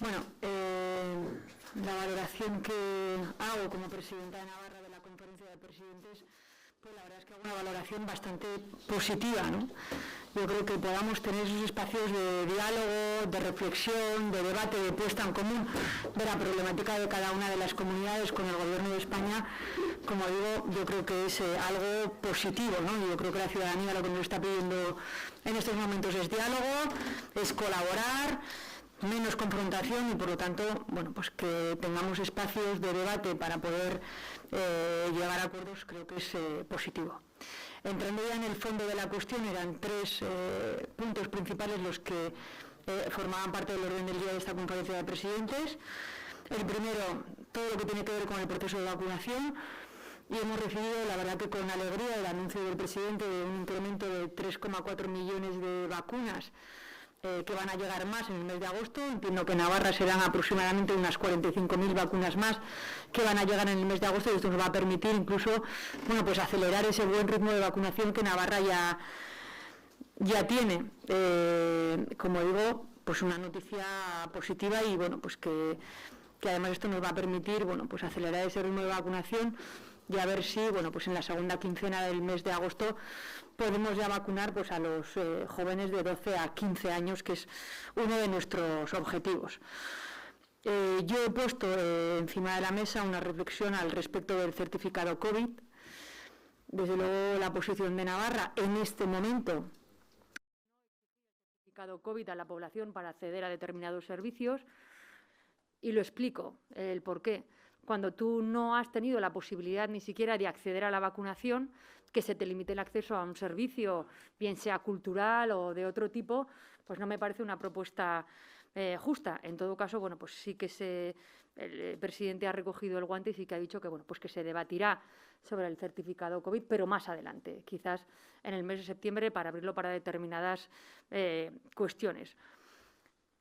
Bueno, la valoración que hago como presidenta de Navarra de la Conferencia de Presidentes, pues la verdad es que hago una valoración bastante positiva, ¿no? Yo creo que podamos tener esos espacios de diálogo, de reflexión, de debate, de puesta en común de la problemática de cada una de las comunidades con el Gobierno de España. Como digo, yo creo que es algo positivo, ¿no? Yo creo que la ciudadanía lo que nos está pidiendo en estos momentos es diálogo, es colaborar, menos confrontación y por lo tanto, bueno, pues que tengamos espacios de debate para poder llegar a acuerdos, creo que es positivo. Entrando ya en el fondo de la cuestión, eran tres puntos principales los que formaban parte del orden del día de esta conferencia de presidentes. El primero, todo lo que tiene que ver con el proceso de vacunación, y hemos recibido, la verdad que con alegría, el anuncio del presidente de un incremento de 3,4 millones de vacunas que van a llegar más en el mes de agosto. Entiendo que en Navarra serán aproximadamente unas 45.000 vacunas más que van a llegar en el mes de agosto, y esto nos va a permitir incluso, bueno, pues acelerar ese buen ritmo de vacunación que Navarra ya tiene. Como digo, pues una noticia positiva y bueno, pues que además esto nos va a permitir, bueno, pues acelerar ese ritmo de vacunación y a ver si, bueno, pues en la segunda quincena del mes de agosto podemos ya vacunar pues a los jóvenes de 12 a 15 años, que es uno de nuestros objetivos. Yo he puesto encima de la mesa una reflexión al respecto del certificado COVID. Desde luego la posición de Navarra en este momento certificado COVID a la población para acceder a determinados servicios, y lo explico el por qué. Cuando tú no has tenido la posibilidad ni siquiera de acceder a la vacunación, que se te limite el acceso a un servicio, bien sea cultural o de otro tipo, pues no me parece una propuesta justa. En todo caso, bueno, pues sí que el presidente ha recogido el guante y sí que ha dicho que, bueno, pues que se debatirá sobre el certificado COVID, pero más adelante, quizás en el mes de septiembre, para abrirlo para determinadas cuestiones.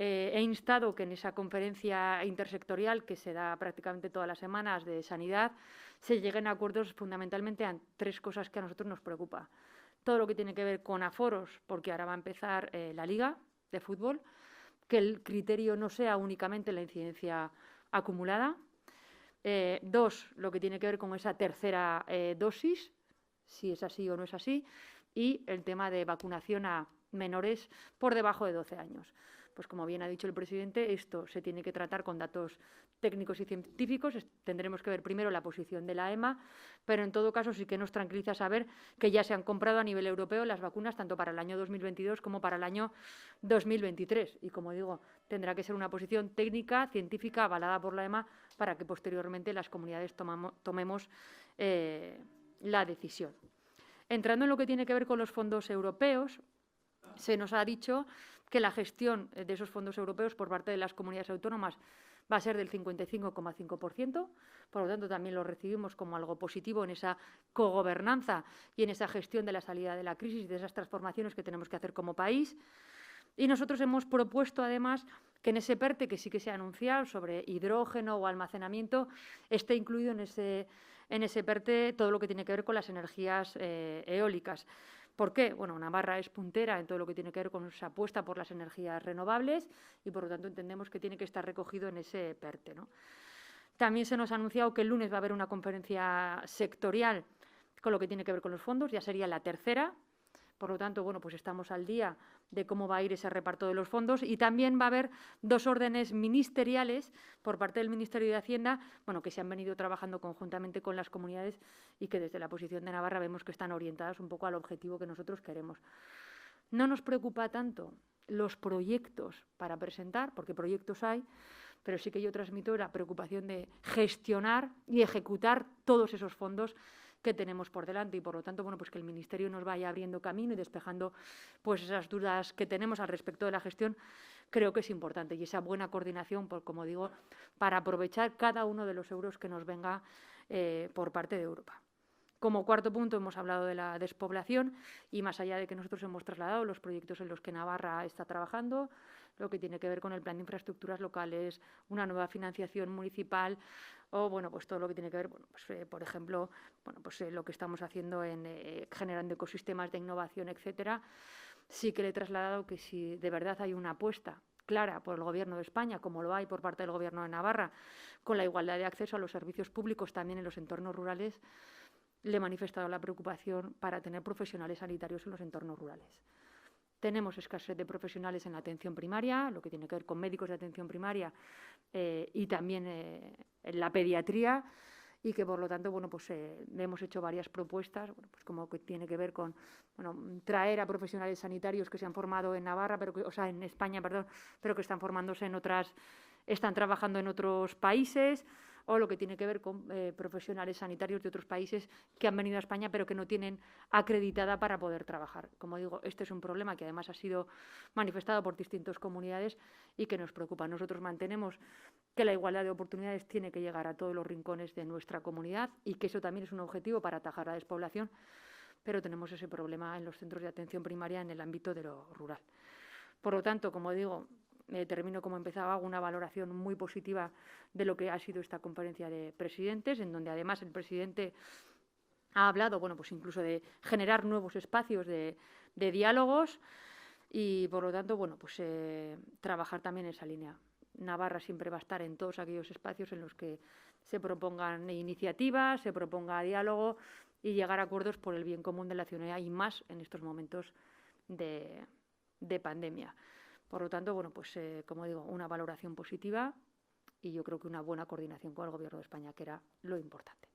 He instado que en esa conferencia intersectorial que se da prácticamente todas las semanas de sanidad se lleguen a acuerdos fundamentalmente a tres cosas que a nosotros nos preocupa. Todo lo que tiene que ver con aforos, porque ahora va a empezar la Liga de fútbol, que el criterio no sea únicamente la incidencia acumulada. Dos, lo que tiene que ver con esa tercera dosis, si es así o no es así, y el tema de vacunación a menores por debajo de 12 años. Pues como bien ha dicho el presidente, esto se tiene que tratar con datos técnicos y científicos. Tendremos que ver primero la posición de la EMA, pero en todo caso sí que nos tranquiliza saber que ya se han comprado a nivel europeo las vacunas tanto para el año 2022 como para el año 2023. Y como digo, tendrá que ser una posición técnica, científica, avalada por la EMA para que posteriormente las comunidades tomemos la decisión. Entrando en lo que tiene que ver con los fondos europeos, se nos ha dicho que la gestión de esos fondos europeos por parte de las comunidades autónomas va a ser del 55,5%, por lo tanto también lo recibimos como algo positivo en esa cogobernanza y en esa gestión de la salida de la crisis y de esas transformaciones que tenemos que hacer como país. Y nosotros hemos propuesto, además, que en ese PERTE, que sí que se ha anunciado sobre hidrógeno o almacenamiento, esté incluido en ese PERTE todo lo que tiene que ver con las energías eólicas. ¿Por qué? Bueno, Navarra es puntera en todo lo que tiene que ver con esa apuesta por las energías renovables y, por lo tanto, entendemos que tiene que estar recogido en ese PERTE, ¿no? También se nos ha anunciado que el lunes va a haber una conferencia sectorial con lo que tiene que ver con los fondos, ya sería la tercera. Por lo tanto, bueno, pues estamos al día de cómo va a ir ese reparto de los fondos, y también va a haber dos órdenes ministeriales por parte del Ministerio de Hacienda, bueno, que se han venido trabajando conjuntamente con las comunidades y que desde la posición de Navarra vemos que están orientadas un poco al objetivo que nosotros queremos. No nos preocupa tanto los proyectos para presentar, porque proyectos hay, pero sí que yo transmito la preocupación de gestionar y ejecutar todos esos fondos que tenemos por delante, y por lo tanto, bueno, pues que el Ministerio nos vaya abriendo camino y despejando pues esas dudas que tenemos al respecto de la gestión, creo que es importante, y esa buena coordinación, pues, como digo, para aprovechar cada uno de los euros que nos venga por parte de Europa. Como cuarto punto hemos hablado de la despoblación, y más allá de que nosotros hemos trasladado los proyectos en los que Navarra está trabajando, lo que tiene que ver con el plan de infraestructuras locales, una nueva financiación municipal, o bueno, pues todo lo que tiene que ver, bueno, pues, por ejemplo, bueno, pues lo que estamos haciendo generando ecosistemas de innovación, etcétera. Sí que le he trasladado que si de verdad hay una apuesta clara por el Gobierno de España, como lo hay por parte del Gobierno de Navarra, con la igualdad de acceso a los servicios públicos también en los entornos rurales, le he manifestado la preocupación para tener profesionales sanitarios en los entornos rurales. Tenemos escasez de profesionales en la atención primaria, lo que tiene que ver con médicos de atención primaria y también en la pediatría, y que, por lo tanto, bueno, pues le hemos hecho varias propuestas, bueno, pues como que tiene que ver con traer a profesionales sanitarios que se han formado en Navarra, en España, perdón, pero que están formándose en otras, están trabajando en otros países, o lo que tiene que ver con profesionales sanitarios de otros países que han venido a España pero que no tienen acreditada para poder trabajar. Como digo, este es un problema que además ha sido manifestado por distintas comunidades y que nos preocupa. Nosotros mantenemos que la igualdad de oportunidades tiene que llegar a todos los rincones de nuestra comunidad y que eso también es un objetivo para atajar la despoblación, pero tenemos ese problema en los centros de atención primaria en el ámbito de lo rural. Por lo tanto, como digo, termino como empezaba, hago una valoración muy positiva de lo que ha sido esta conferencia de presidentes, en donde además el presidente ha hablado, bueno, pues incluso de generar nuevos espacios de diálogos y, por lo tanto, bueno, pues trabajar también en esa línea. Navarra siempre va a estar en todos aquellos espacios en los que se propongan iniciativas, se proponga diálogo y llegar a acuerdos por el bien común de la ciudadanía y más en estos momentos de pandemia. Por lo tanto, bueno, pues como digo, una valoración positiva y yo creo que una buena coordinación con el Gobierno de España, que era lo importante.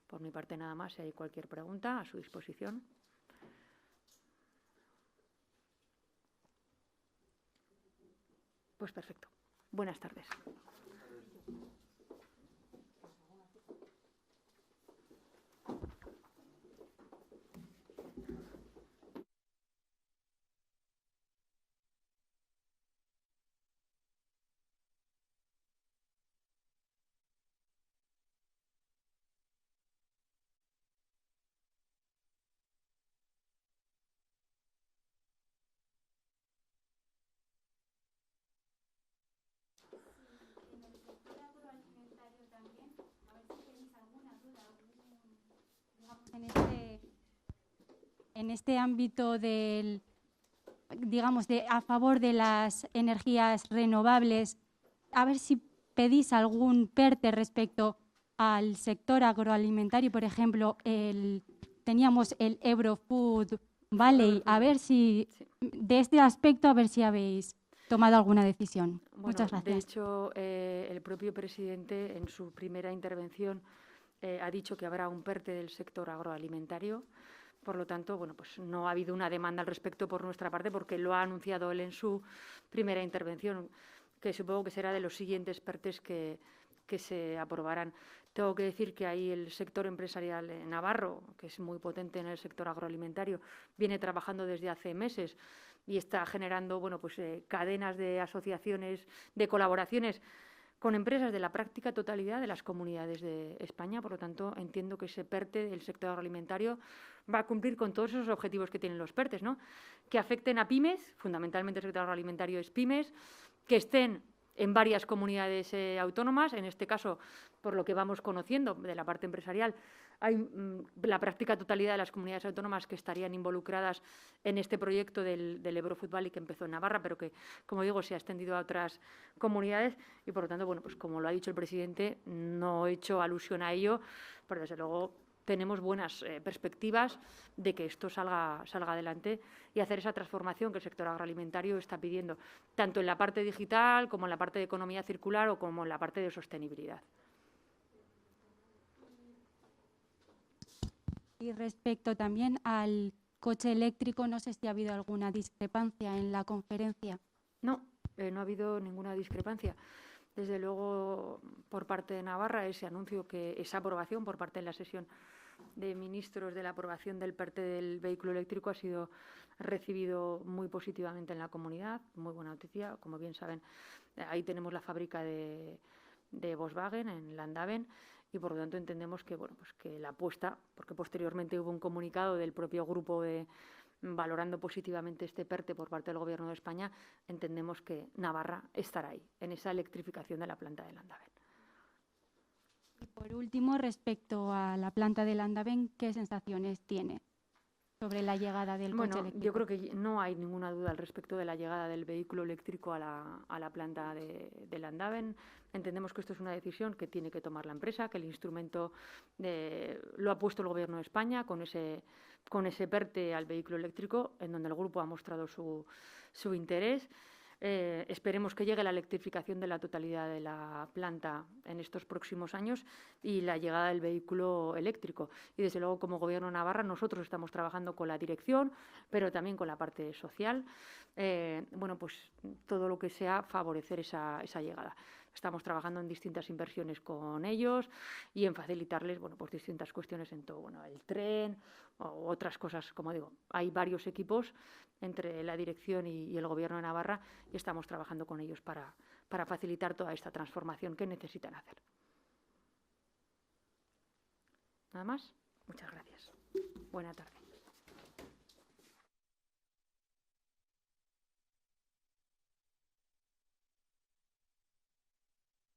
Por mi parte, nada más. Si hay cualquier pregunta, a su disposición. Pues perfecto. Buenas tardes. En este ámbito del, digamos, a favor de las energías renovables, a ver si pedís algún PERTE respecto al sector agroalimentario. Por ejemplo, teníamos el Ebro Food Valley. A ver si, de este aspecto, a ver si habéis tomado alguna decisión. Bueno, muchas gracias. De hecho, el propio presidente, en su primera intervención, ha dicho que habrá un PERTE del sector agroalimentario. Por lo tanto, bueno, pues no ha habido una demanda al respecto por nuestra parte, porque lo ha anunciado él en su primera intervención, que supongo que será de los siguientes PERTEs que se aprobarán. Tengo que decir que ahí el sector empresarial navarro, que es muy potente en el sector agroalimentario, viene trabajando desde hace meses y está generando, bueno, pues cadenas de asociaciones, de colaboraciones con empresas de la práctica totalidad de las comunidades de España. Por lo tanto, entiendo que ese PERTE del sector agroalimentario va a cumplir con todos esos objetivos que tienen los PERTEs, ¿no? Que afecten a pymes, fundamentalmente el sector agroalimentario es pymes, que estén en varias comunidades autónomas, en este caso, por lo que vamos conociendo de la parte empresarial, hay la práctica totalidad de las comunidades autónomas que estarían involucradas en este proyecto del Ebro Food Valley que empezó en Navarra, pero que, como digo, se ha extendido a otras comunidades y, por lo tanto, bueno, pues como lo ha dicho el presidente, no he hecho alusión a ello, pero desde luego tenemos buenas perspectivas de que esto salga adelante y hacer esa transformación que el sector agroalimentario está pidiendo, tanto en la parte digital como en la parte de economía circular o como en la parte de sostenibilidad. Y respecto también al coche eléctrico, no sé si ha habido alguna discrepancia en la conferencia. No, no ha habido ninguna discrepancia. Desde luego, por parte de Navarra, ese anuncio, esa aprobación por parte de la sesión de ministros de la aprobación del PERTE del vehículo eléctrico ha sido recibido muy positivamente en la comunidad. Muy buena noticia. Como bien saben, ahí tenemos la fábrica de Volkswagen en Landaven y, por lo tanto, entendemos que, bueno, pues que la apuesta, porque posteriormente hubo un comunicado del propio grupo valorando positivamente este PERTE por parte del Gobierno de España, entendemos que Navarra estará ahí, en esa electrificación de la planta de Landaven. Y por último, respecto a la planta de Landaven, ¿qué sensaciones tiene? sobre la llegada del coche Bueno, eléctrico? yo creo que no hay ninguna duda al respecto de la llegada del vehículo eléctrico a la planta de Landaven. Entendemos que esto es una decisión que tiene que tomar la empresa, que el instrumento lo ha puesto el Gobierno de España con ese PERTE al vehículo eléctrico, en donde el grupo ha mostrado su interés. Esperemos que llegue la electrificación de la totalidad de la planta en estos próximos años y la llegada del vehículo eléctrico. Y, desde luego, como Gobierno de Navarra, nosotros estamos trabajando con la dirección, pero también con la parte social. Bueno, pues todo lo que sea favorecer esa llegada. Estamos trabajando en distintas inversiones con ellos y en facilitarles, bueno, pues distintas cuestiones en todo, bueno, el tren o otras cosas. Como digo, hay varios equipos entre la dirección y el Gobierno de Navarra y estamos trabajando con ellos para facilitar toda esta transformación que necesitan hacer. Nada más. Muchas gracias. Buena tarde.